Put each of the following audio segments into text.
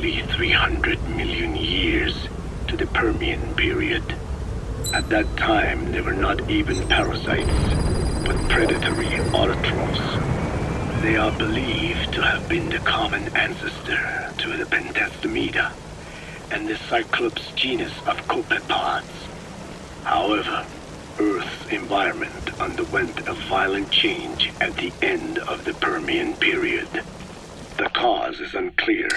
roughly 300 million years to the Permian period. At that time, they were not even parasites, but predatory autotrophs. They are believed to have been the common ancestor to the Pentastomida and the Cyclops genus of copepods. However, Earth's environment underwent a violent change at the end of the Permian period. The cause is unclear,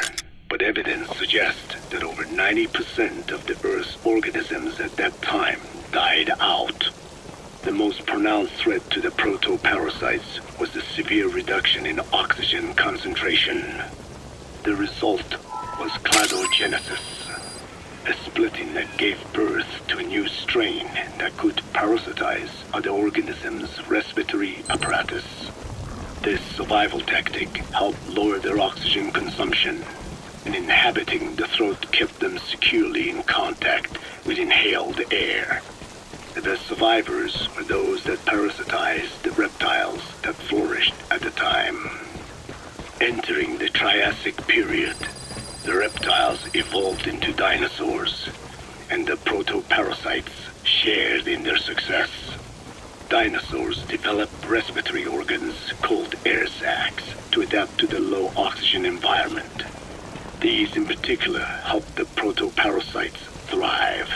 but evidence suggests that over 90% of the Earth's organisms at that time died out. The most pronounced threat to the protoparasites was the severe reduction in oxygen concentration. The result was cladogenesis, a splitting that gave birth to a new strain that could parasitize other organisms' respiratory apparatus. This survival tactic helped lower their oxygen consumption, and inhabiting the throat kept them securely in contact with inhaled air. The best survivors were those that parasitized the reptiles that flourished at the time. Entering the Triassic period, the reptiles evolved into dinosaurs, and the protoparasites shared in their success. Dinosaurs developed respiratory organs called air sacs to adapt to the low oxygen environment. These in particular helped the protoparasites thrive.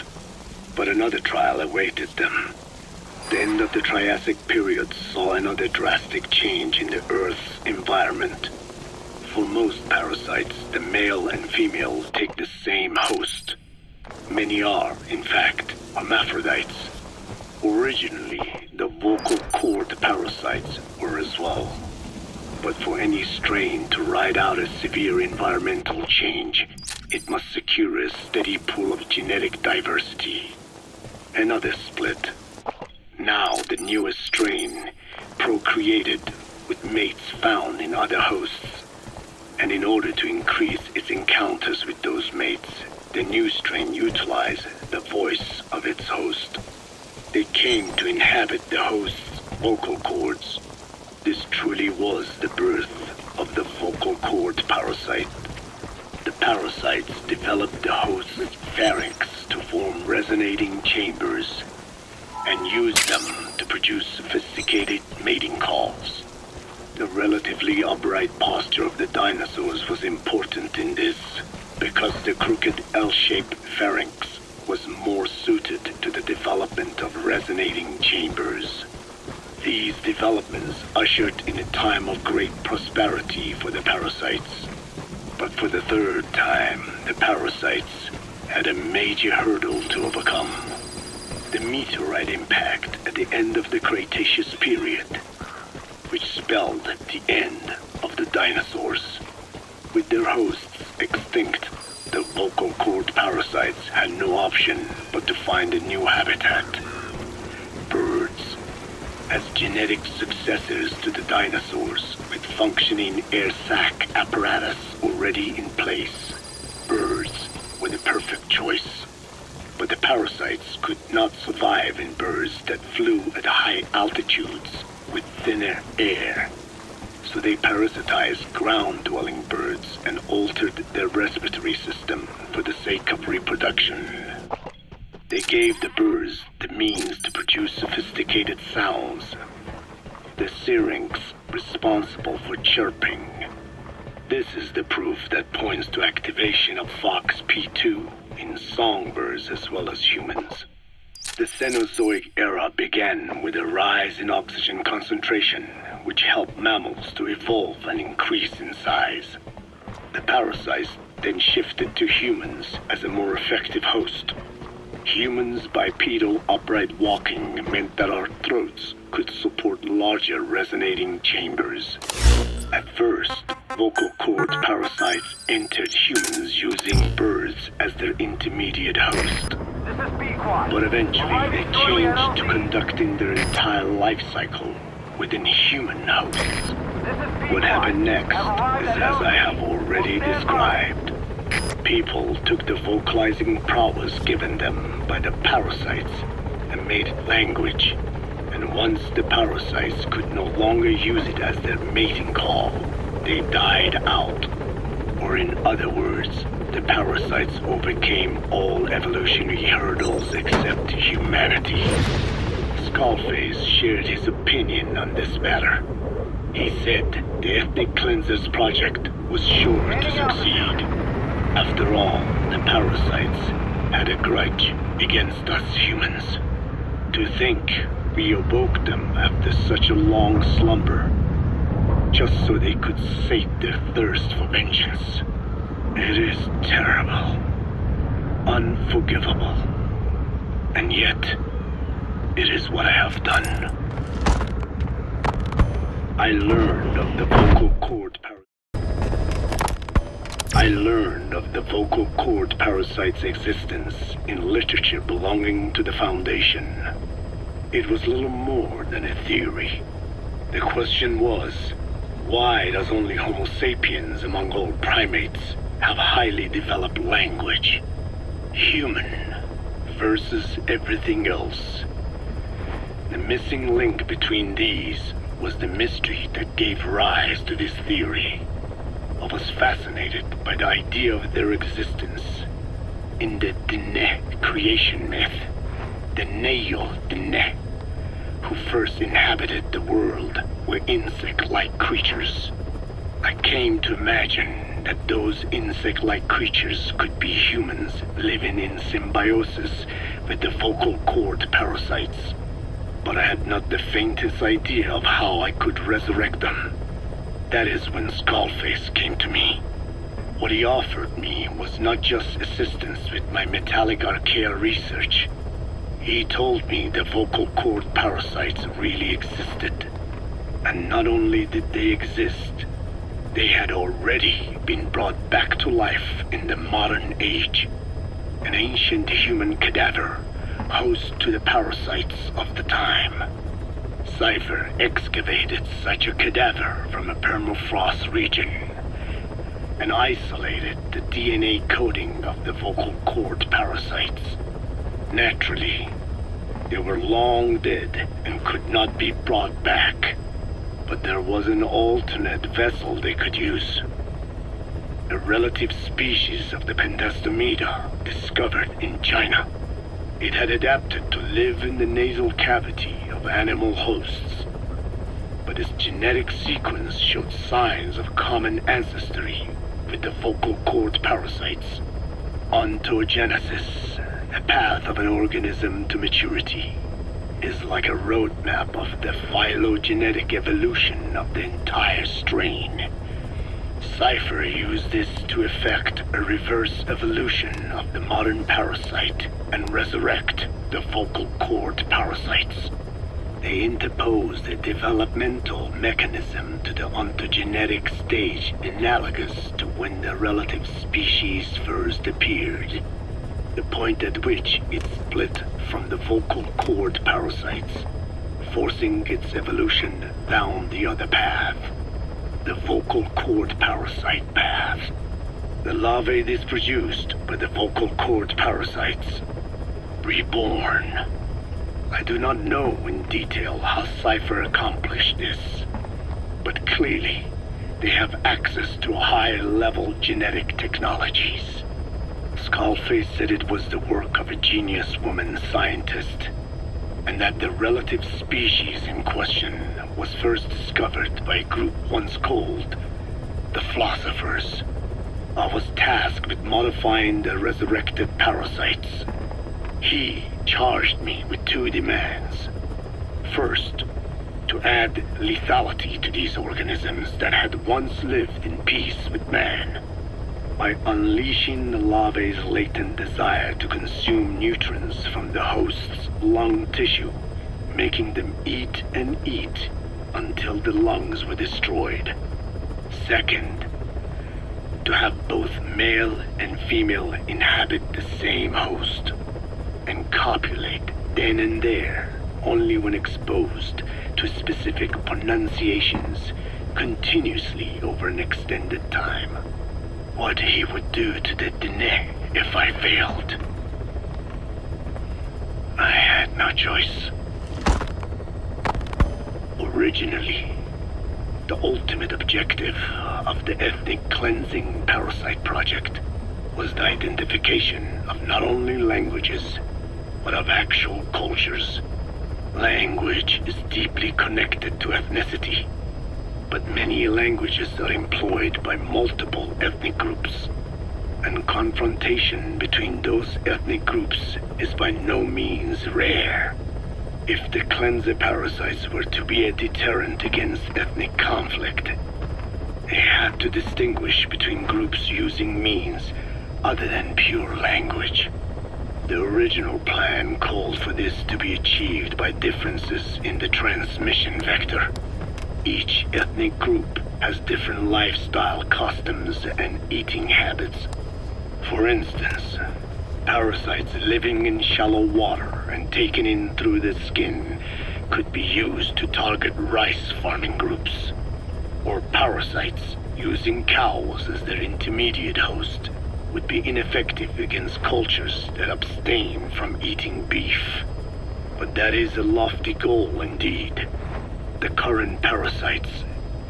But another trial awaited them. The end of the Triassic period saw another drastic change in the Earth's environment. For most parasites, the male and female take the same host. Many are, in fact, hermaphrodites. Originally, the vocal cord parasites were as well. But for any strain to ride out a severe environmental change, it must secure a steady pool of genetic diversity. Another split. Now the newest strain procreated with mates found in other hosts. And in order to increase its encounters with those mates, the new strain utilized the voice of its host. They came to inhabit the host's vocal cords. This truly was the birth of the vocal cord parasite. The parasites developed the host's pharynx to form resonating chambers and used them to produce sophisticated mating calls. The relatively upright posture of the dinosaurs was important in this, because the crooked L-shaped pharynx was more suited to the development of resonating chambers. These developments ushered in a time of great prosperity for the parasites. But for the third time, the parasites had a major hurdle to overcome. The meteorite impact at the end of the Cretaceous period, which spelled the end of the dinosaurs. With their hosts extinct, the vocal cord parasites had no option but to find a new habitat. Birds. As genetic successors to the dinosaurs, with functioning air sac apparatus already in place, birds were the perfect choice. But the parasites could not survive in birds that flew at high altitudes with thinner air. So they parasitized ground-dwelling birds and altered their respiratory system for the sake of reproduction. They gave the birds the means to produce sophisticated sounds. The syrinx responsible for chirping. This is the proof that points to activation of FOXP2 in songbirds as well as humans. The Cenozoic era began with a rise in oxygen concentration, which helped mammals to evolve and increase in size. The parasites then shifted to humans as a more effective host. Humans' bipedal upright walking meant that our throats could support larger resonating chambers. At first, vocal cord parasites entered humans using birds as their intermediate host. But eventually they changed to conducting their entire life cycle within human hosts. What happened next is as I have already described. People took the vocalizing prowess given them by the parasites and made it language. And once the parasites could no longer use it as their mating call, they died out. Or in other words, the parasites overcame all evolutionary hurdles except humanity. Skullface shared his opinion on this matter. He said the Ethnic Cleansers Project was sure to succeed. After all, the parasites had a grudge against us humans. To think we awoke them after such a long slumber, just so they could sate their thirst for vengeance. It is terrible, unforgivable, and yet, it is what I have done. I learned of the vocal cord parasite's existence in literature belonging to the Foundation. It was little more than a theory. The question was, why does only Homo sapiens among all primates have highly developed language? Human versus everything else. The missing link between these was the mystery that gave rise to this theory. I was fascinated by the idea of their existence. In the Dene creation myth, the Neo Dene, who first inhabited the world, were insect-like creatures. I came to imagine that those insect-like creatures could be humans living in symbiosis with the vocal cord parasites. But I had not the faintest idea of how I could resurrect them. That is when Skullface came to me. What he offered me was not just assistance with my metallic archaea research. He told me the vocal cord parasites really existed. And not only did they exist, they had already been brought back to life in the modern age. An ancient human cadaver, host to the parasites of the time. Cypher excavated such a cadaver from a permafrost region and isolated the DNA coding of the vocal cord parasites. Naturally, they were long dead and could not be brought back, but there was an alternate vessel they could use. A relative species of the Pentastomida discovered in China. It had adapted to live in the nasal cavity of animal hosts, but its genetic sequence showed signs of common ancestry with the vocal cord parasites. Ontogenesis, a path of an organism to maturity, is like a roadmap of the phylogenetic evolution of the entire strain. Cypher used this to effect a reverse evolution of the modern parasite and resurrect the vocal cord parasites. They interposed a developmental mechanism to the ontogenetic stage analogous to when the relative species first appeared, the point at which it split from the vocal cord parasites, forcing its evolution down the other path. The vocal cord parasite path. The larvae this produced by the vocal cord parasites. Reborn. I do not know in detail how Cypher accomplished this, but clearly they have access to high-level genetic technologies. Skullface said it was the work of a genius woman scientist, and that the relative species in question was first discovered by a group once called the Philosophers. I was tasked with modifying the resurrected parasites. He charged me with two demands. First, to add lethality to these organisms that had once lived in peace with man, by unleashing the larvae's latent desire to consume nutrients from the host's lung tissue, making them eat and eat until the lungs were destroyed. Second, to have both male and female inhabit the same host and copulate then and there only when exposed to specific pronunciations continuously over an extended time. What he would do to the Dene if I failed. I had no choice. Originally, the ultimate objective of of the ethnic cleansing parasite project was the identification of not only languages, but of actual cultures. Language is deeply connected to ethnicity, but many languages are employed by multiple ethnic groups, and confrontation between those ethnic groups is by no means rare. If the cleanser parasites were to be a deterrent against ethnic conflict, they had to distinguish between groups using means other than pure language. The original plan called for this to be achieved by differences in the transmission vector. Each ethnic group has different lifestyle customs and eating habits. For instance, parasites living in shallow water and taken in through the skin could be used to target rice farming groups, or parasites using cows as their intermediate host would be ineffective against cultures that abstain from eating beef. But that is a lofty goal indeed. The current parasites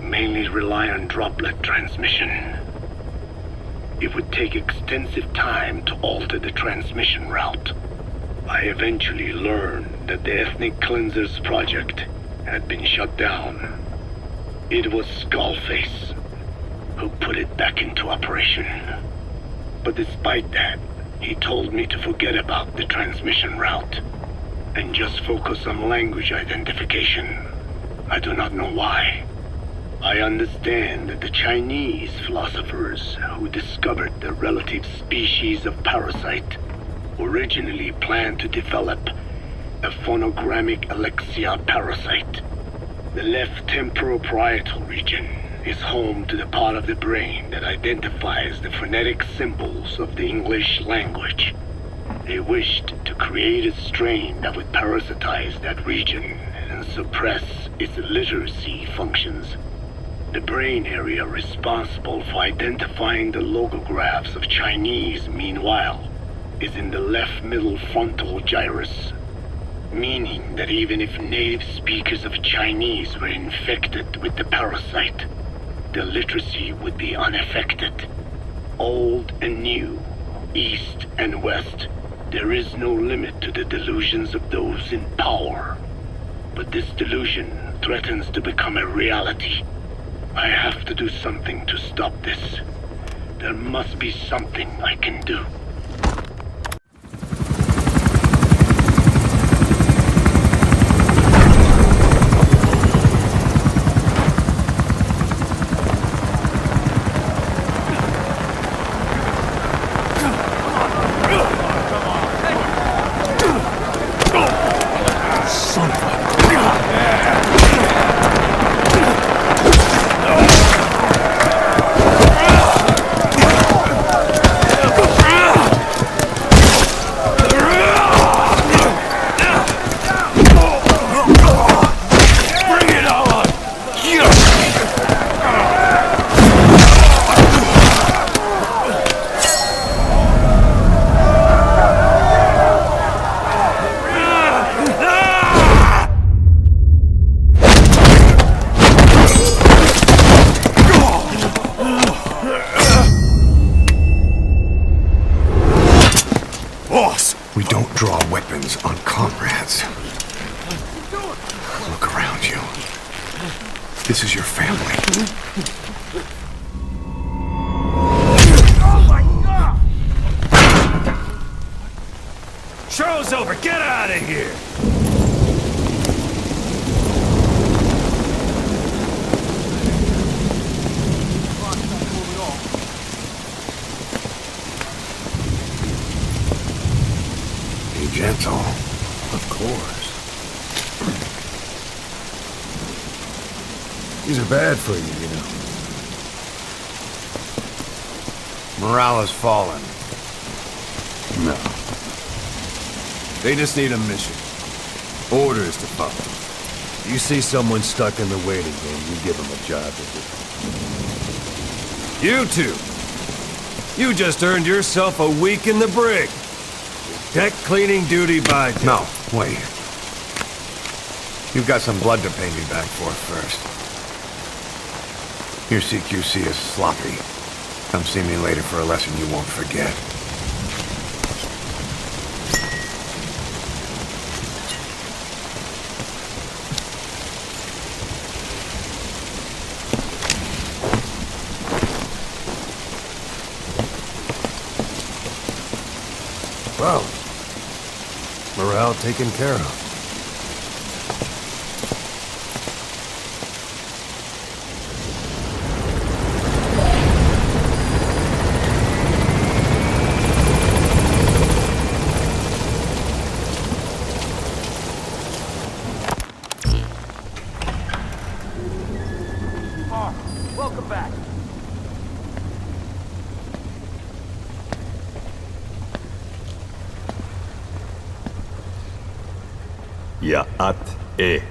mainly rely on droplet transmission. It would take extensive time to alter the transmission route. I eventually learned that the Ethnic Cleansers project had been shut down. It was Skullface who put it back into operation. But despite that, he told me to forget about the transmission route and just focus on language identification. I do not know why. I understand that the Chinese philosophers who discovered the relative species of parasite originally planned to develop a phonogrammic Alexia parasite. The left temporoparietal region is home to the part of the brain that identifies the phonetic symbols of the English language. They wished to create a strain that would parasitize that region and suppress its literacy functions. The brain area responsible for identifying the logographs of Chinese, meanwhile, is in the left middle frontal gyrus, meaning that even if native speakers of Chinese were infected with the parasite, the literacy would be unaffected. Old and new, east and west, there is no limit to the delusions of those in power. But this delusion threatens to become a reality. I have to do something to stop this. There must be something I can do. We don't draw weapons on comrades. Look around you. This is your family. Oh my God! Show's over. Get out of here! Gentle. Of course. These are bad for you, you know. Morale has fallen. No. They just need a mission. Orders to follow. You see someone stuck in the waiting room, you give them a job to do. You two! You just earned yourself a week in the brig. Deck cleaning duty by day. No, wait. You've got some blood to pay me back for first. Your CQC is sloppy. Come see me later for a lesson you won't forget. Well, morale taken care of. Welcome back. Yaat-e.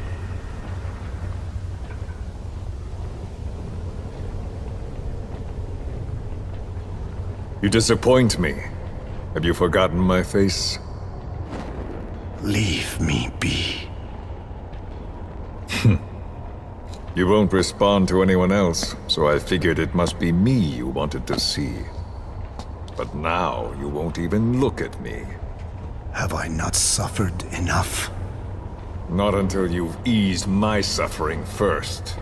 You disappoint me. Have you forgotten my face? Leave me be. You won't respond to anyone else, so I figured it must be me you wanted to see. But now you won't even look at me. Have I not suffered enough? Not until you've eased my suffering first.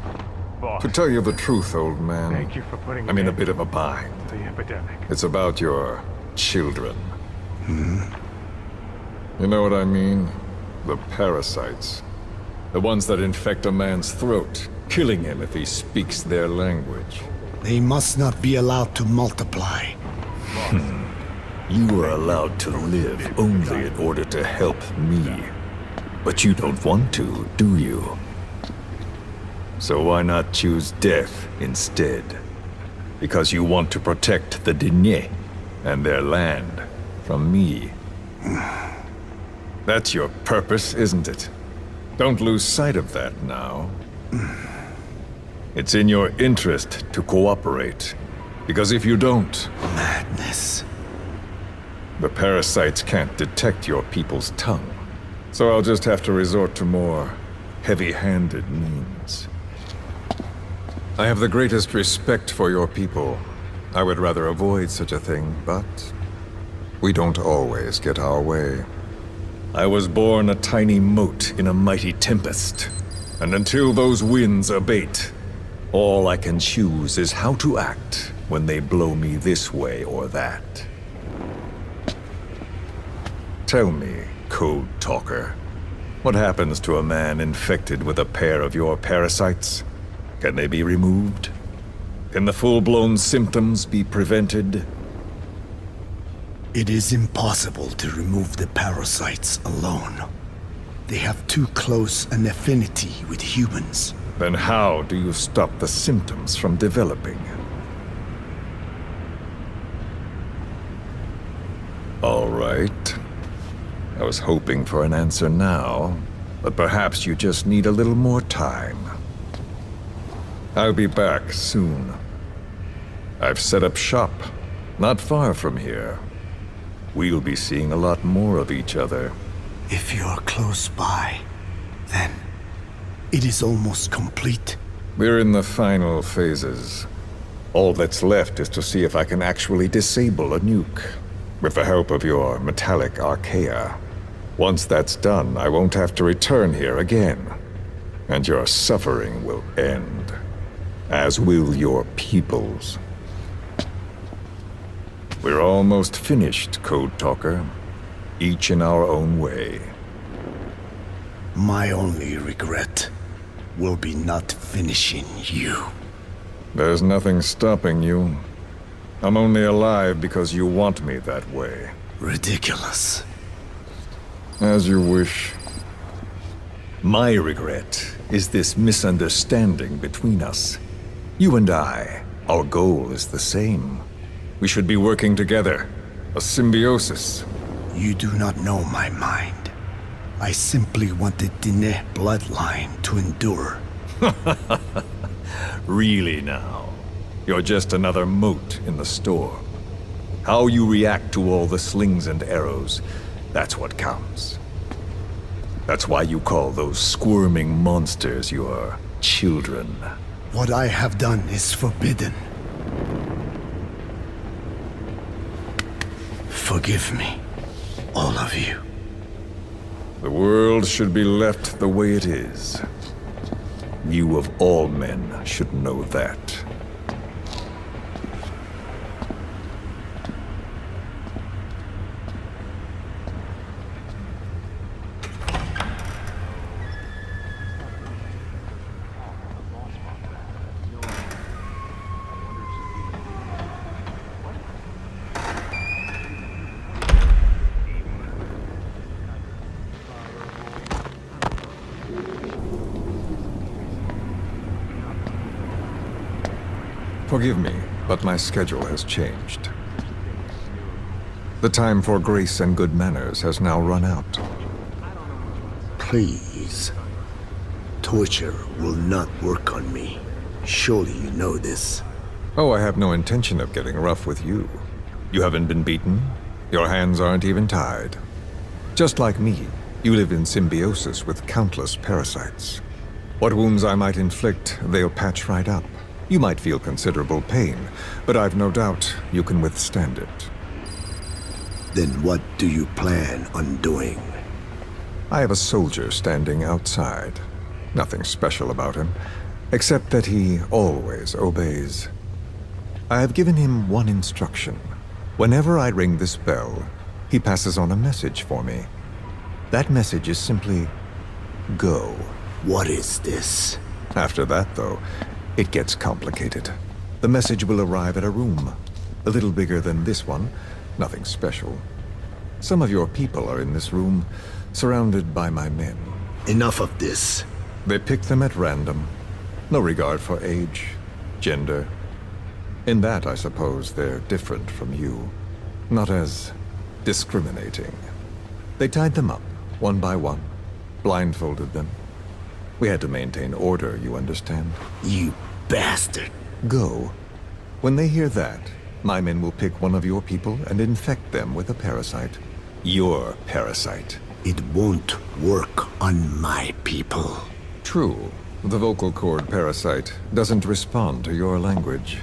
Boss, To tell you the truth, old man, thank you for putting I'm in a an bit of a bind. end to the epidemic. It's about your children. You know what I mean? The parasites. The ones that infect a man's throat, killing him if he speaks their language. They must not be allowed to multiply. You are allowed to live only in order to help me. But you don't want to, do you? So why not choose death instead? Because you want to protect the Diné and their land from me. That's your purpose, isn't it? Don't lose sight of that now. It's in your interest to cooperate. Because if you don't, Madness. the parasites can't detect your people's tongue. So I'll just have to resort to more heavy-handed means. I have the greatest respect for your people. I would rather avoid such a thing, but we don't always get our way. I was born a tiny mote in a mighty tempest, and until those winds abate, all I can choose is how to act when they blow me this way or that. Tell me, Code Talker, what happens to a man infected with a pair of your parasites? Can they be removed? Can the full-blown symptoms be prevented? It is impossible to remove the parasites alone. They have too close an affinity with humans. Then how do you stop the symptoms from developing? All right. I was hoping for an answer now, but perhaps you just need a little more time. I'll be back soon. I've set up shop, not far from here. We'll be seeing a lot more of each other. If you're close by, then it is almost complete. We're in the final phases. All that's left is to see if I can actually disable a nuke, with the help of your metallic archaea. Once that's done, I won't have to return here again, and your suffering will end, as will your people's. We're almost finished, Code Talker, each in our own way. My only regret will be not finishing you. There's nothing stopping you. I'm only alive because you want me that way. Ridiculous. As you wish. My regret is this misunderstanding between us. You and I, our goal is the same. We should be working together. A symbiosis. You do not know my mind. I simply want the Diné bloodline to endure. Really now. You're just another mote in the storm. How you react to all the slings and arrows, that's what counts. That's why you call those squirming monsters your children. What I have done is forbidden. Forgive me, all of you. The world should be left the way it is. You of all men should know that. Forgive me, but my schedule has changed. The time for grace and good manners has now run out. Please. Torture will not work on me. Surely you know this. Oh, I have no intention of getting rough with you. You haven't been beaten. Your hands aren't even tied. Just like me, you live in symbiosis with countless parasites. What wounds I might inflict, they'll patch right up. You might feel considerable pain, but I've no doubt you can withstand it. Then what do you plan on doing? I have a soldier standing outside. Nothing special about him, except that he always obeys. I have given him one instruction. Whenever I ring this bell, he passes on a message for me. That message is simply, go. What is this? After that, though, it gets complicated. The message will arrive at a room, a little bigger than this one, nothing special. Some of your people are in this room, surrounded by my men. Enough of this. They pick them at random. No regard for age, gender. In that, I suppose, they're different from you. Not as discriminating. They tied them up, one by one, blindfolded them. We had to maintain order, you understand? You bastard. Go. When they hear that, my men will pick one of your people and infect them with a parasite. Your parasite. It won't work on my people. True. The vocal cord parasite doesn't respond to your language.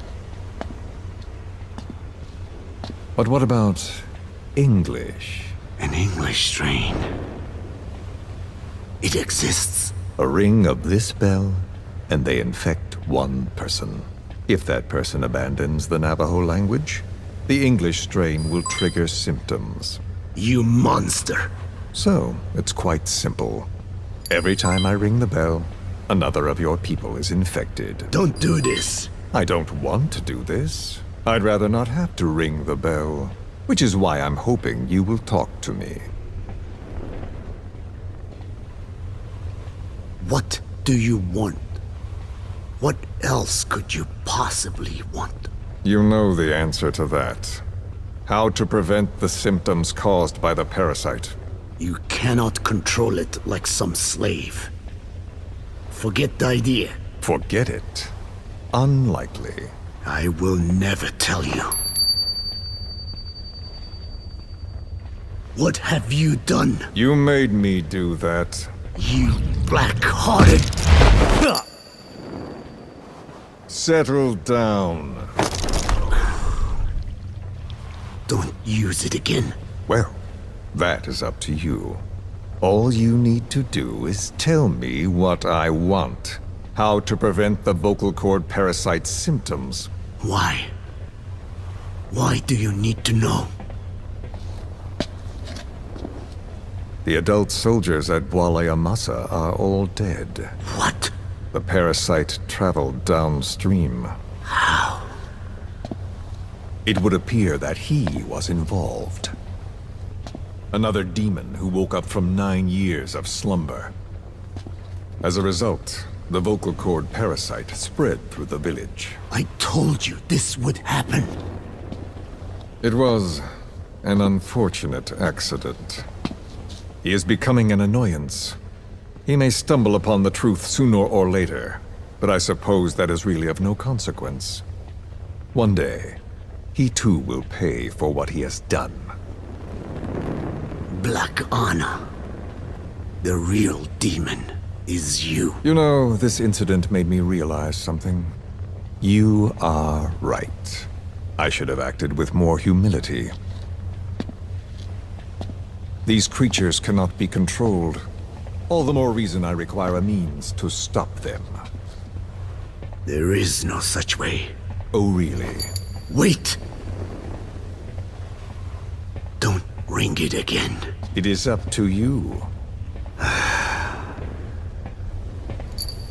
But what about English? An English strain. It exists. A ring of this bell, and they infect one person. If that person abandons the Navajo language, the English strain will trigger symptoms. You monster! So, it's quite simple. Every time I ring the bell, another of your people is infected. Don't do this! I don't want to do this. I'd rather not have to ring the bell, which is why I'm hoping you will talk to me. What do you want? What else could you possibly want? You know the answer to that. How to prevent the symptoms caused by the parasite. You cannot control it like some slave. Forget the idea. Forget it? Unlikely. I will never tell you. What have you done? You made me do that. You black-hearted... Settle down. Don't use it again. Well, that is up to you. All you need to do is tell me what I want. How to prevent the vocal cord parasite symptoms. Why? Why do you need to know? The adult soldiers at Amasa are all dead. What? The parasite traveled downstream. How? It would appear that he was involved. Another demon who woke up from 9 years of slumber. As a result, the vocal cord parasite spread through the village. I told you this would happen. It was an unfortunate accident. He is becoming an annoyance. He may stumble upon the truth sooner or later, but I suppose that is really of no consequence. One day, he too will pay for what he has done. Black Anna. The real demon is you. You know, this incident made me realize something. You are right. I should have acted with more humility. These creatures cannot be controlled. All the more reason I require a means to stop them. There is no such way. Oh, really? Wait! Don't ring it again. It is up to you.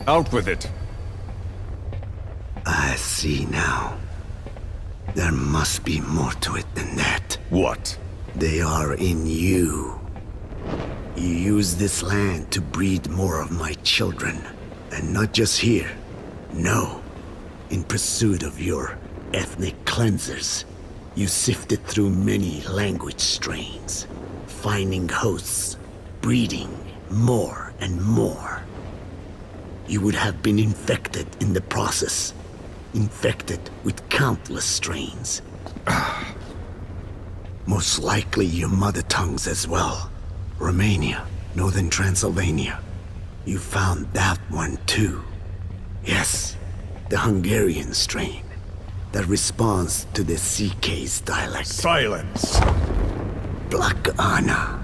Out with it! I see now. There must be more to it than that. What? They are in you. You use this land to breed more of my children. And not just here. No. In pursuit of your ethnic cleansers. You sifted through many language strains. Finding hosts. Breeding more and more. You would have been infected in the process. Infected with countless strains. Most likely your mother tongues as well. Romania, Northern Transylvania. You found that one too. Yes, the Hungarian strain. That responds to the CK's dialect. Silence! Black Anna.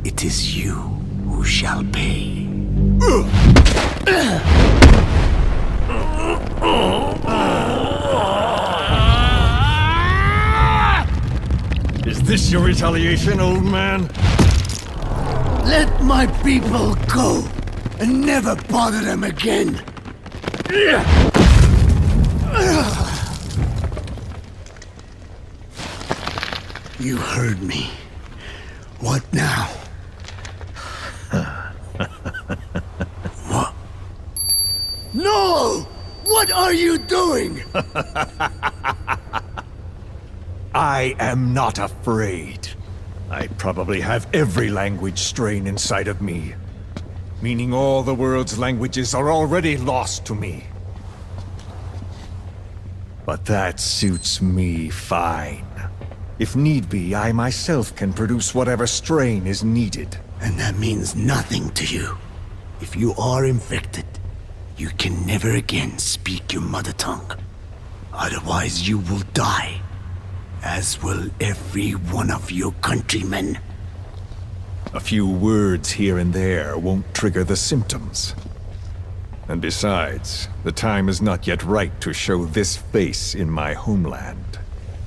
It is you who shall pay. Is this your retaliation, old man? Let my people go, and never bother them again. You heard me. What now? What? No! What are you doing? I am not afraid. I probably have every language strain inside of me. Meaning all the world's languages are already lost to me. But that suits me fine. If need be, I myself can produce whatever strain is needed. And that means nothing to you. If you are infected, you can never again speak your mother tongue. Otherwise you will die. As will every one of your countrymen. A few words here and there won't trigger the symptoms. And besides, the time is not yet right to show this face in my homeland.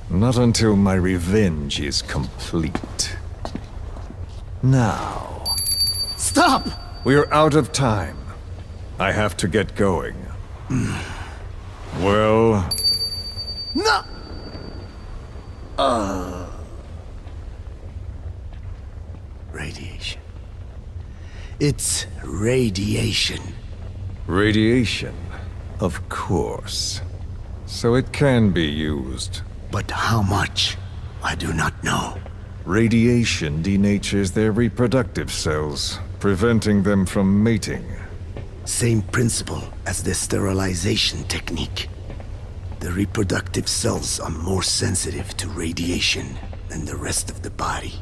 Not until my revenge is complete. Now... Stop! We're out of time. I have to get going. Well... No! Radiation. It's radiation. Radiation, of course. So it can be used. But how much? I do not know. Radiation denatures their reproductive cells, preventing them from mating. Same principle as the sterilization technique. The reproductive cells are more sensitive to radiation than the rest of the body.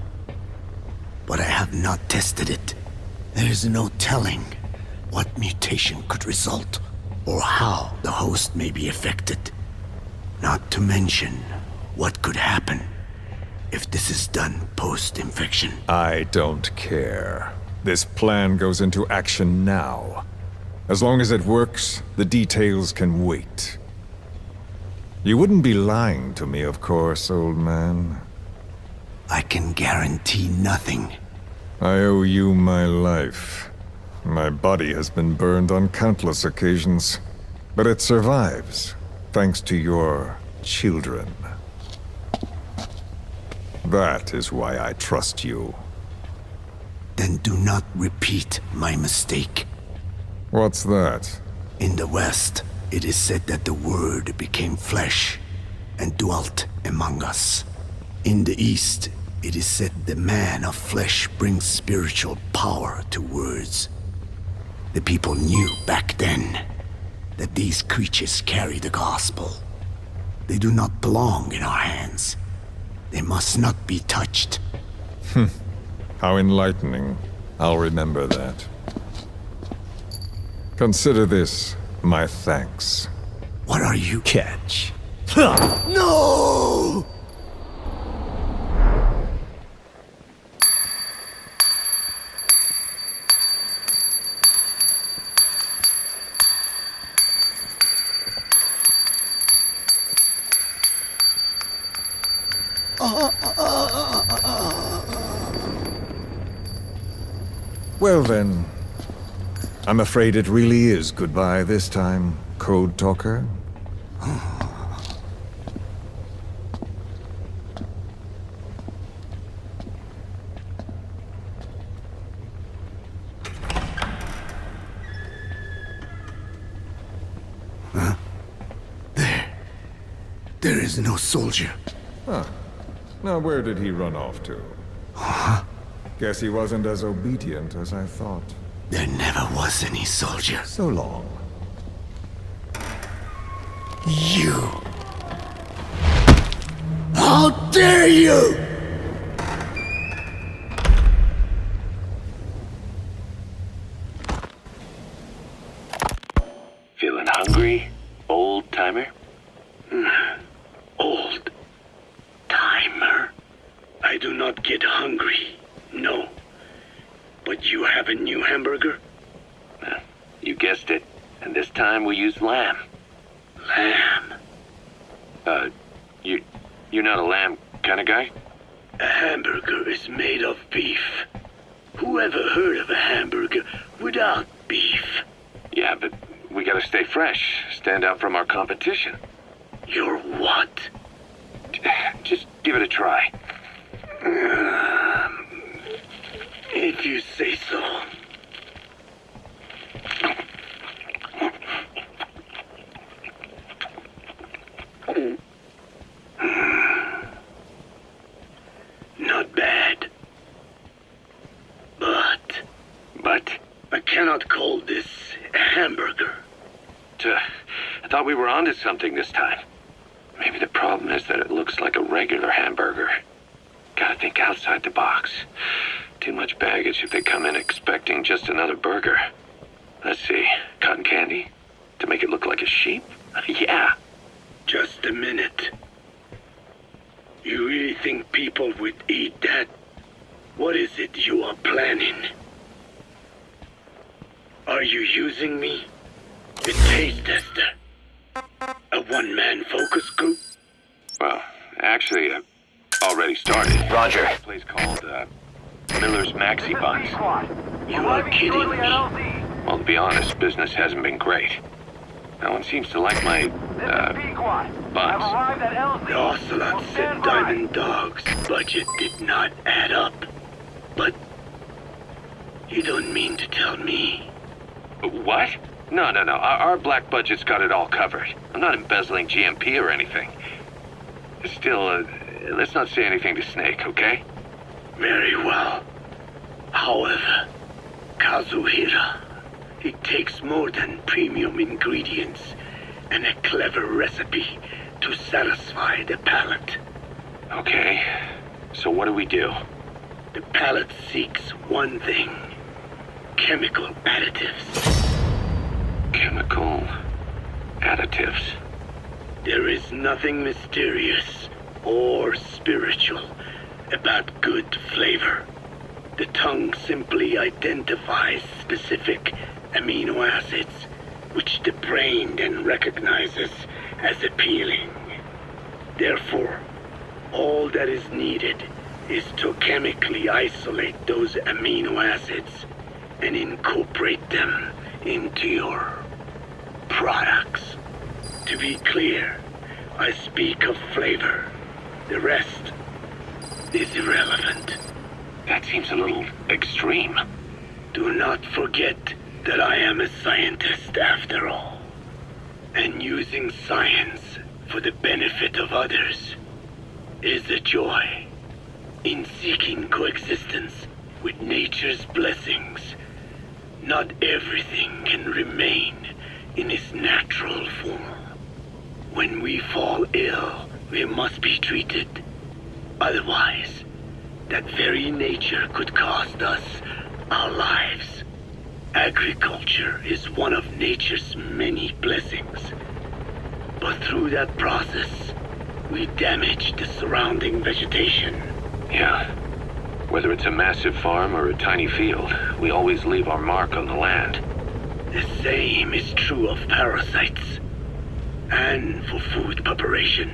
But I have not tested it. There is no telling what mutation could result, or how the host may be affected. Not to mention what could happen if this is done post-infection. I don't care. This plan goes into action now. As long as it works, the details can wait. You wouldn't be lying to me, of course, old man. I can guarantee nothing. I owe you my life. My body has been burned on countless occasions, but it survives, thanks to your children. That is why I trust you. Then do not repeat my mistake. What's that? In the West, it is said that the Word became flesh and dwelt among us. In the East, it is said the man of flesh brings spiritual power to words. The people knew back then that these creatures carry the gospel. They do not belong in our hands. They must not be touched. How enlightening. I'll remember that. Consider this my thanks. What are you? Catch. No! Well then, I'm afraid it really is goodbye this time, Code Talker. There is no soldier. Now where did he run off to? Guess he wasn't as obedient as I thought. There never was any soldier. So long. You! How dare you! Feeling hungry, old timer? Old timer? I do not get hungry, no. But you have a new hamburger? You guessed it. And this time we used lamb. Lamb? You're not a lamb kind of guy? A hamburger is made of beef. Who ever heard of a hamburger without beef? Yeah, but we gotta stay fresh, stand out from our competition. You're what? Just give it a try. If you say so. Not bad. But I cannot call this a hamburger. I thought we were onto something this time. Maybe the problem is that it looks like a regular hamburger. Gotta think outside the box. Too much baggage if they come in expecting just another burger. Let's see, cotton candy? To make it look like a sheep? Yeah. Just a minute. You really think people would eat that? What is it you are planning? Are you using me? A taste tester? A one-man focus group? Well, actually, I've already started. Roger. A place called, Miller's Maxi Buns. You are kidding me. Well, to be honest, business hasn't been great. No one seems to like my, buns. The Ocelot said Diamond Dog's budget did not add up. But you don't mean to tell me. What? No. Our black budget's got it all covered. I'm not embezzling GMP or anything. Still, let's not say anything to Snake, okay? Very well. However, Kazuhira, it takes more than premium ingredients and a clever recipe to satisfy the palate. Okay, so what do we do? The palate seeks one thing. Chemical additives. Chemical additives. There is nothing mysterious or spiritual about good flavor. The tongue simply identifies specific amino acids, which the brain then recognizes as appealing. Therefore, all that is needed is to chemically isolate those amino acids and incorporate them into your products. To be clear, I speak of flavor. The rest is irrelevant. That seems a little extreme. Do not forget that I am a scientist after all. And using science for the benefit of others is a joy. In seeking coexistence with nature's blessings, not everything can remain in its natural form. When we fall ill, we must be treated. Otherwise, that very nature could cost us our lives. Agriculture is one of nature's many blessings. But through that process, we damage the surrounding vegetation. Yeah. Whether it's a massive farm or a tiny field, we always leave our mark on the land. The same is true of parasites. And for food preparation.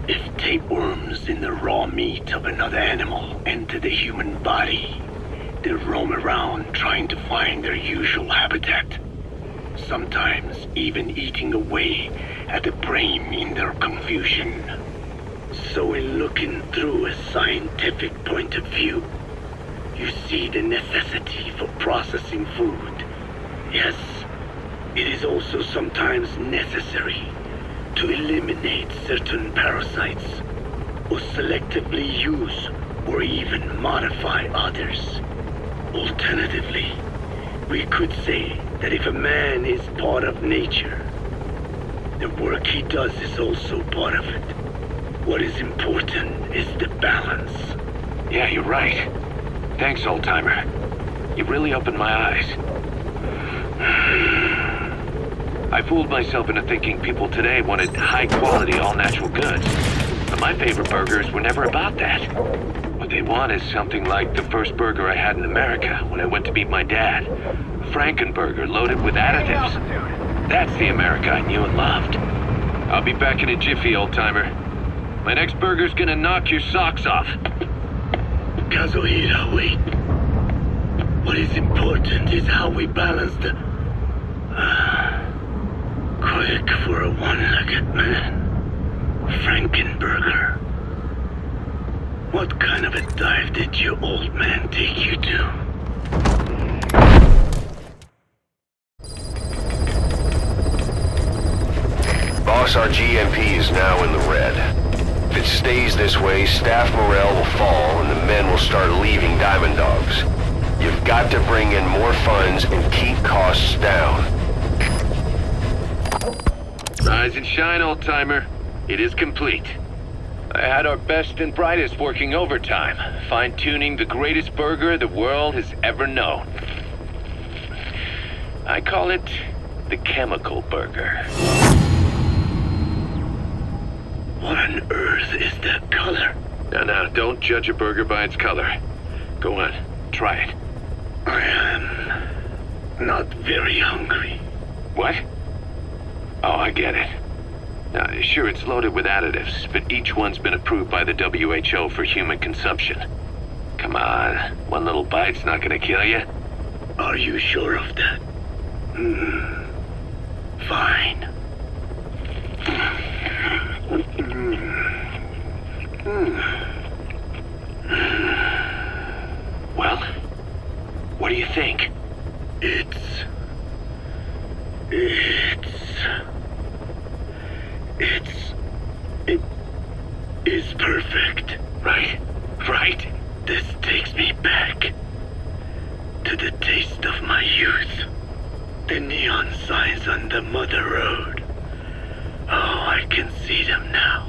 If tapeworms in the raw meat of another animal enter the human body, they roam around trying to find their usual habitat. Sometimes even eating away at the brain in their confusion. So in looking through a scientific point of view, you see the necessity for processing food. Yes, it is also sometimes necessary to eliminate certain parasites, or selectively use or even modify others. Alternatively, we could say that if a man is part of nature, the work he does is also part of it. What is important is the balance. Yeah, you're right. Thanks, old-timer. You've really opened my eyes. I fooled myself into thinking people today wanted high-quality, all-natural goods. But my favorite burgers were never about that. What they want is something like the first burger I had in America when I went to meet my dad. A Frankenburger loaded with additives. That's the America I knew and loved. I'll be back in a jiffy, old-timer. My next burger's gonna knock your socks off. Kazuhira, wait. What is important is how we balance the... quick for a one-legged man. Frankenburger. What kind of a dive did your old man take you to? Boss, our GMP is now in the red. If it stays this way, staff morale will fall and the men will start leaving Diamond Dogs. You've got to bring in more funds and keep costs down. Rise and shine, old-timer. It is complete. I had our best and brightest working overtime, fine-tuning the greatest burger the world has ever known. I call it the Chemical Burger. What on earth is that color? Now, don't judge a burger by its color. Go on, try it. I am not very hungry. What? Oh, I get it. Now, sure, it's loaded with additives, but each one's been approved by the WHO for human consumption. Come on, one little bite's not gonna kill you. Are you sure of that? Fine. Well, what do you think? It is perfect. Right? This takes me back to the taste of my youth. The neon signs on the Mother Road. Oh, I can see them now.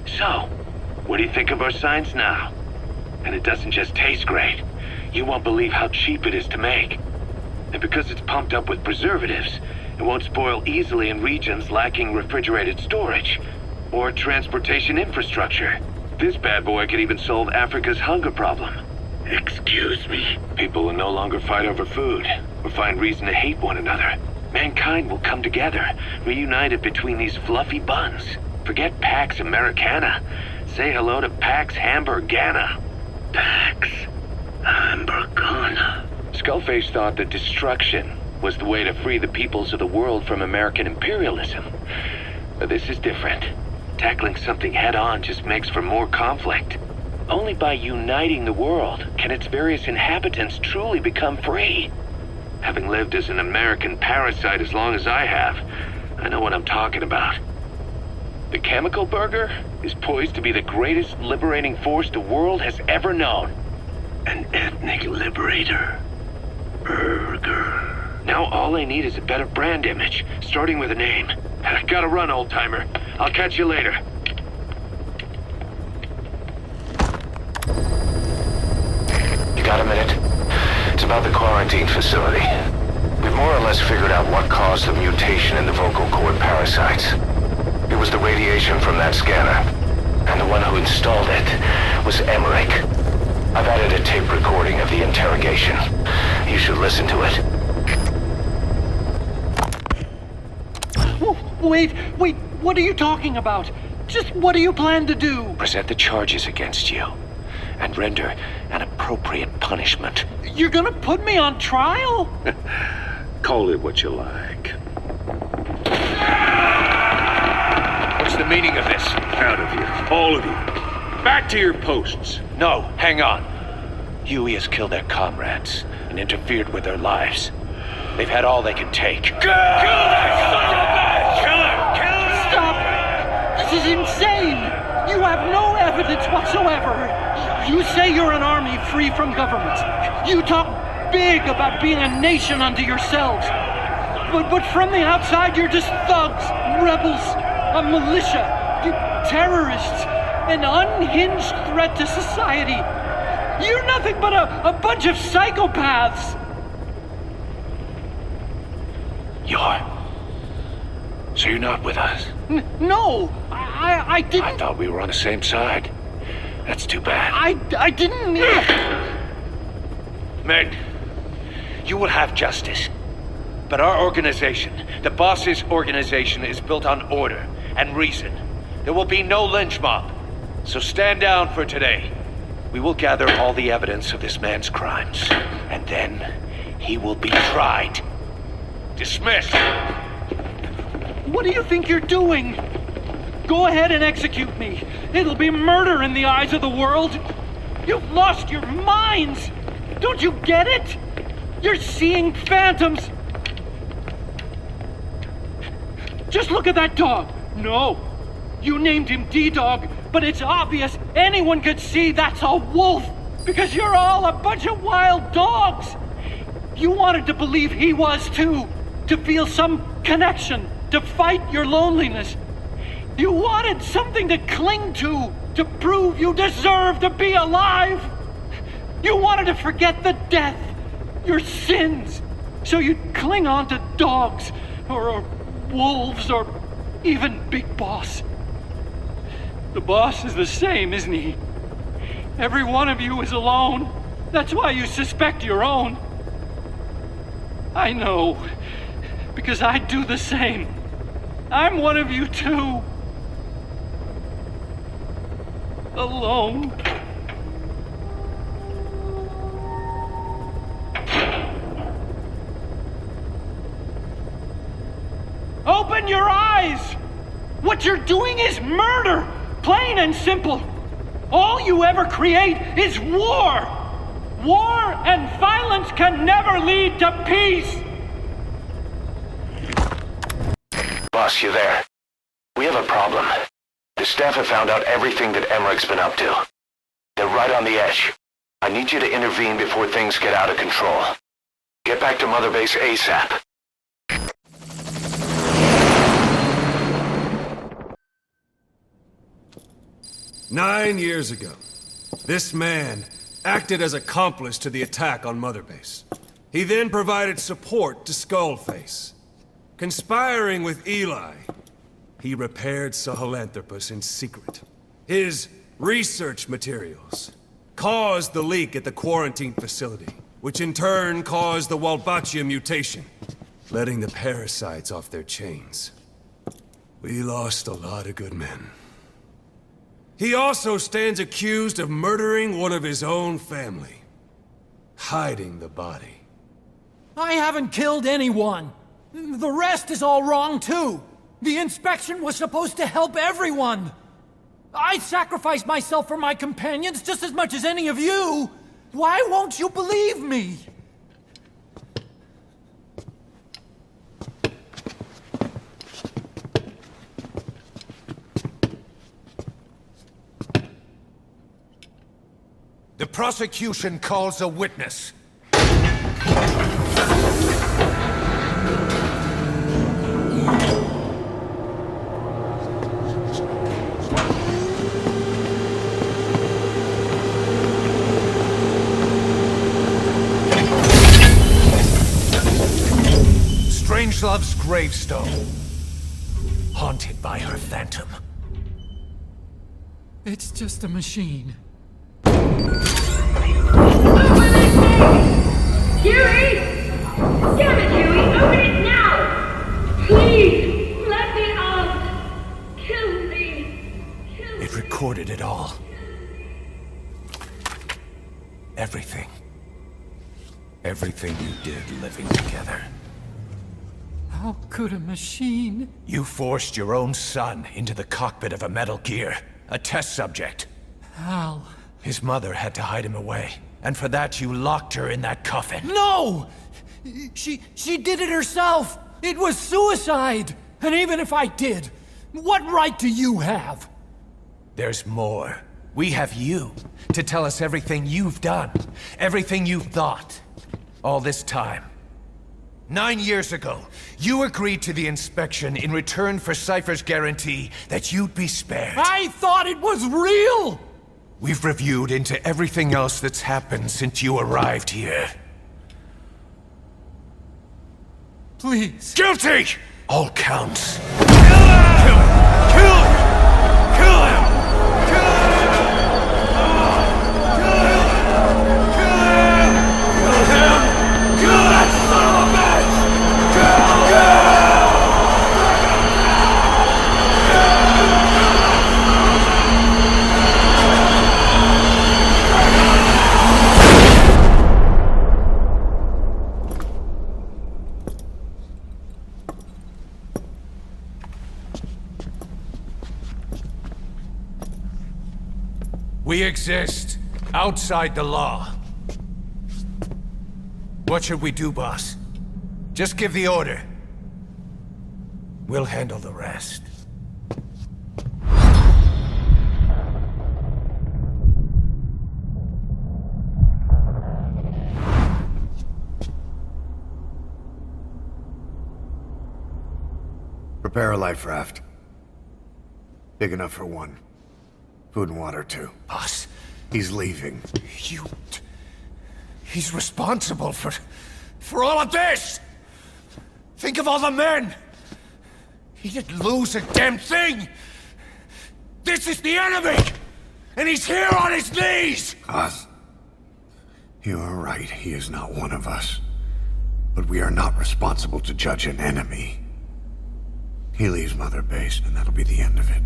So, what do you think of our signs now? And it doesn't just taste great. You won't believe how cheap it is to make. And because it's pumped up with preservatives, it won't spoil easily in regions lacking refrigerated storage or transportation infrastructure. This bad boy could even solve Africa's hunger problem. Excuse me? People will no longer fight over food or find reason to hate one another. Mankind will come together, reunited between these fluffy buns. Forget Pax Americana. Say hello to Pax Hamburgana. Pax Hamburgana. Skullface thought that destruction was the way to free the peoples of the world from American imperialism. But this is different. Tackling something head-on just makes for more conflict. Only by uniting the world can its various inhabitants truly become free. Having lived as an American parasite as long as I have, I know what I'm talking about. The Chemical Burger is poised to be the greatest liberating force the world has ever known. An ethnic liberator. Burger. Now all I need is a better brand image, starting with a name. Gotta run, old-timer. I'll catch you later. You got a minute? It's about the quarantine facility. We've more or less figured out what caused the mutation in the vocal cord parasites. It was the radiation from that scanner. And the one who installed it was Emmerich. I've added a tape recording of the interrogation. You should listen to it. Wait, what are you talking about? Just what do you plan to do? Present the charges against you and render an appropriate punishment. You're gonna put me on trial? Call it what you like. What's the meaning of this? Out of here, all of you. Back to your posts. No, hang on. Huey has killed their comrades and interfered with their lives. They've had all they can take. Kill that son of a bitch! Kill him! Stop! This is insane! You have no evidence whatsoever. You say you're an army free from government. You talk big about being a nation unto yourselves. But from the outside, you're just thugs, rebels, a militia, terrorists, an unhinged threat to society. You're nothing but a bunch of psychopaths. So you're not with us? No, I didn't. I thought we were on the same side. That's too bad. I didn't. Men, you will have justice. But our organization, the boss's organization, is built on order and reason. There will be no lynch mob. So stand down for today. We will gather all the evidence of this man's crimes. And then he will be tried. Dismissed. What do you think you're doing? Go ahead and execute me. It'll be murder in the eyes of the world. You've lost your minds. Don't you get it? You're seeing phantoms. Just look at that dog. No, you named him D-Dog, but it's obvious anyone could see that's a wolf because you're all a bunch of wild dogs. You wanted to believe he was too, to feel some connection, to fight your loneliness. You wanted something to cling to prove you deserve to be alive. You wanted to forget the death, your sins, so you'd cling on to dogs, or wolves, or even Big Boss. The boss is the same, isn't he? Every one of you is alone. That's why you suspect your own. I know, because I do the same. I'm one of you too. Alone. Open your eyes! What you're doing is murder! Plain and simple. All you ever create is war! War and violence can never lead to peace! Boss, you there? We have a problem. The staff have found out everything that Emmerich's been up to. They're right on the edge. I need you to intervene before things get out of control. Get back to Mother Base ASAP. Nine years ago, this man acted as accomplice to the attack on Mother Base. He then provided support to Skullface. Conspiring with Eli, he repaired Sahelanthropus in secret. His research materials caused the leak at the quarantine facility, which in turn caused the Walbachia mutation, letting the parasites off their chains. We lost a lot of good men. He also stands accused of murdering one of his own family, hiding the body. I haven't killed anyone. The rest is all wrong too. The inspection was supposed to help everyone. I sacrificed myself for my companions just as much as any of you. Why won't you believe me? The prosecution calls a witness. Stanislaav's gravestone, haunted by her phantom. It's just a machine. Huey! Damn it, Huey! Open it now! Please! Let me out! Kill me! It recorded it all. Everything. Everything you did living together. How could a machine? You forced your own son into the cockpit of a Metal Gear, a test subject. How? His mother had to hide him away, and for that you locked her in that coffin. No! She did it herself! It was suicide! And even if I did, what right do you have? There's more. We have you to tell us everything you've done, everything you've thought. All this time. 9 years ago, you agreed to the inspection in return for Cypher's guarantee that you'd be spared. I thought it was real! We've reviewed into everything else that's happened since you arrived here. Please. Guilty! All counts. Kill him! Kill him! Kill him! Kill him! We exist outside the law. What should we do, boss? Just give the order. We'll handle the rest. Prepare a life raft. Big enough for one. Food and water, too. Boss, He's leaving. he's responsible for all of this! Think of all the men! He didn't lose a damn thing! This is the enemy! And he's here on his knees! Us. You are right, he is not one of us. But we are not responsible to judge an enemy. He leaves Mother Base, and that'll be the end of it.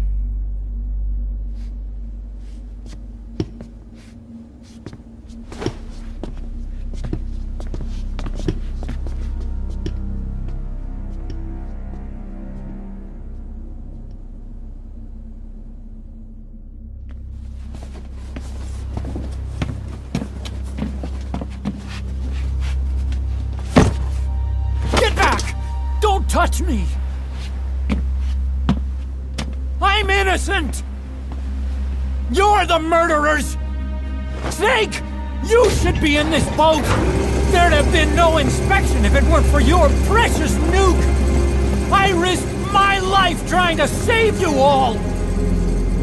Touch me! I'm innocent! You're the murderers! Snake! You should be in this boat! There'd have been no inspection if it weren't for your precious nuke! I risked my life trying to save you all!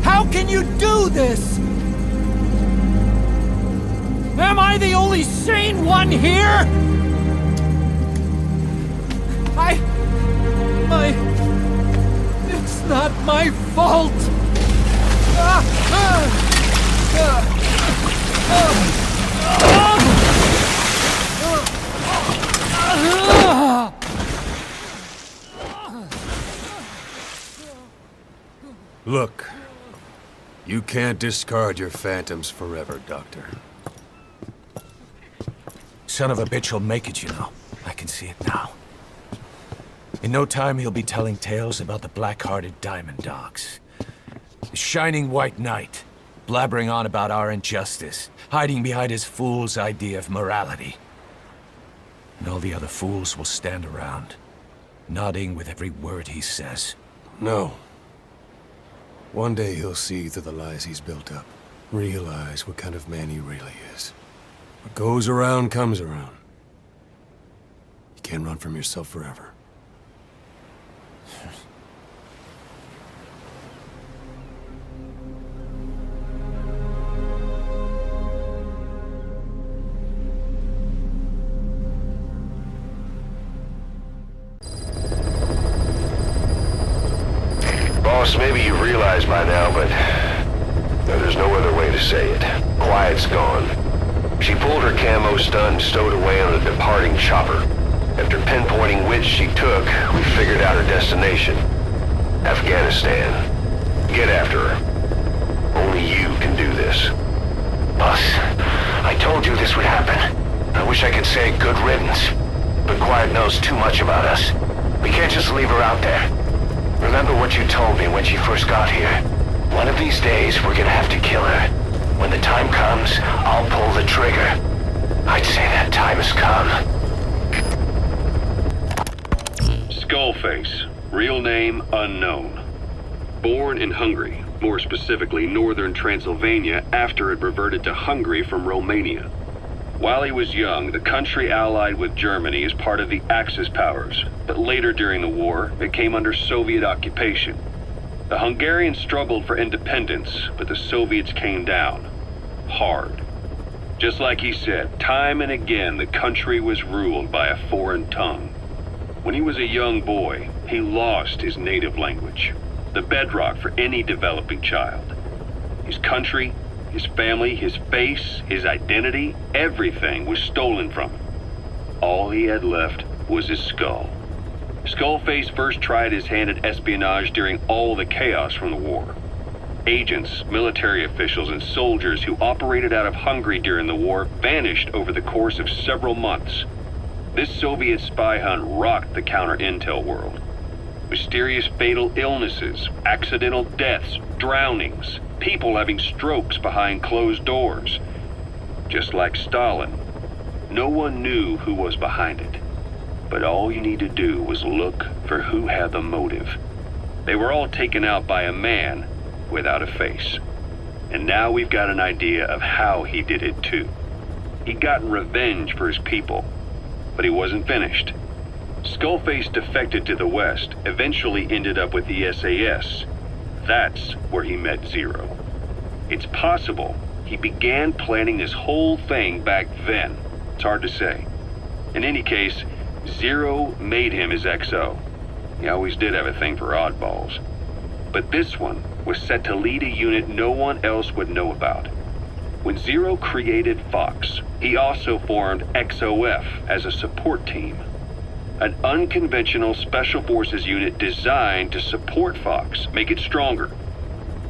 How can you do this? Am I the only sane one here? It's not my fault! Look, you can't discard your phantoms forever, Doctor. Son of a bitch will make it, you know. I can see it now. In no time, he'll be telling tales about the black-hearted Diamond Dogs. The Shining White Knight, blabbering on about our injustice, hiding behind his fool's idea of morality. And all the other fools will stand around, nodding with every word he says. No. One day he'll see through the lies he's built up, realize what kind of man he really is. What goes around comes around. You can't run from yourself forever. Boss, maybe you realize by now, but there's no other way to say it. Quiet's gone. She pulled her camo stun and stowed away on a departing chopper. After pinpointing which she took, we figured out her destination. Afghanistan. Get after her. Only you can do this. Boss, I told you this would happen. I wish I could say good riddance, but Quiet knows too much about us. We can't just leave her out there. Remember what you told me when she first got here. One of these days, we're gonna have to kill her. When the time comes, I'll pull the trigger. I'd say that time has come. Skullface, real name unknown. Born in Hungary, more specifically northern Transylvania, after it reverted to Hungary from Romania. While he was young, the country allied with Germany as part of the Axis powers, but later during the war, it came under Soviet occupation. The Hungarians struggled for independence, but the Soviets came down. Hard. Just like he said, time and again the country was ruled by a foreign tongue. When he was a young boy, he lost his native language, the bedrock for any developing child. His country, his family, his face, his identity, everything was stolen from him. All he had left was his skull. Skullface first tried his hand at espionage during all the chaos from the war. Agents, military officials, and soldiers who operated out of Hungary during the war vanished over the course of several months. This Soviet spy hunt rocked the counter-intel world. Mysterious fatal illnesses, accidental deaths, drownings, people having strokes behind closed doors. Just like Stalin, no one knew who was behind it. But all you need to do was look for who had the motive. They were all taken out by a man without a face. And now we've got an idea of how he did it too. He'd gotten revenge for his people, but he wasn't finished. Skullface defected to the West, eventually ended up with the SAS. That's where he met Zero. It's possible he began planning this whole thing back then. It's hard to say. In any case, Zero made him his XO. He always did have a thing for oddballs. But this one was set to lead a unit no one else would know about. When Zero created Fox, he also formed XOF as a support team. An unconventional special forces unit designed to support Fox, make it stronger,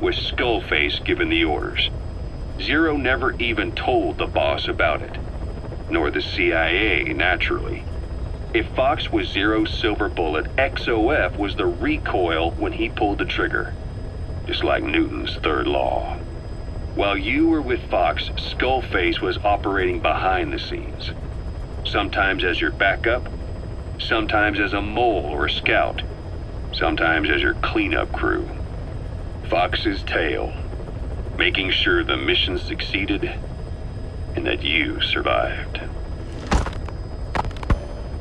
with Skullface giving the orders. Zero never even told the boss about it, nor the CIA, naturally. If Fox was Zero's silver bullet, XOF was the recoil when he pulled the trigger. Just like Newton's third law. While you were with Fox, Skullface was operating behind the scenes. Sometimes as your backup, sometimes as a mole or a scout, sometimes as your cleanup crew. Fox's tail, making sure the mission succeeded and that you survived.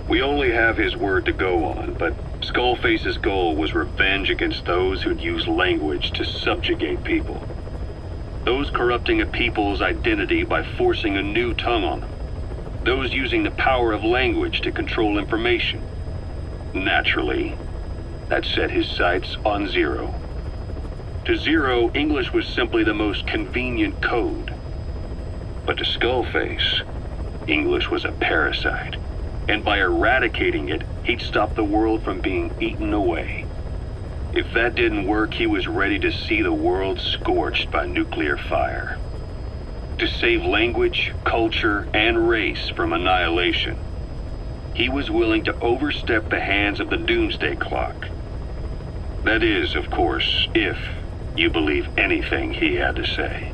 We only have his word to go on, but Skullface's goal was revenge against those who'd use language to subjugate people. Those corrupting a people's identity by forcing a new tongue on them. Those using the power of language to control information. Naturally, that set his sights on Zero. To Zero, English was simply the most convenient code. But to Skullface, English was a parasite. And by eradicating it, he'd stop the world from being eaten away. If that didn't work, he was ready to see the world scorched by nuclear fire. To save language, culture, and race from annihilation, he was willing to overstep the hands of the doomsday clock. That is, of course, if you believe anything he had to say.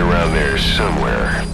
around there somewhere.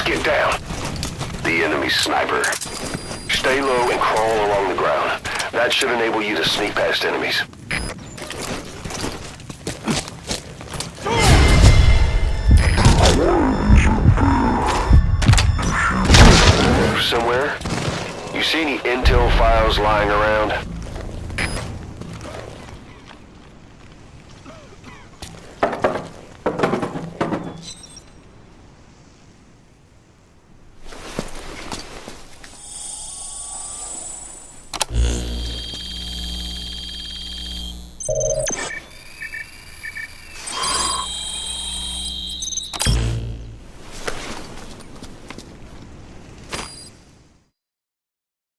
Get down. The enemy sniper. Stay low and crawl along the ground. That should enable you to sneak past enemies. Somewhere? You see any intel files lying around?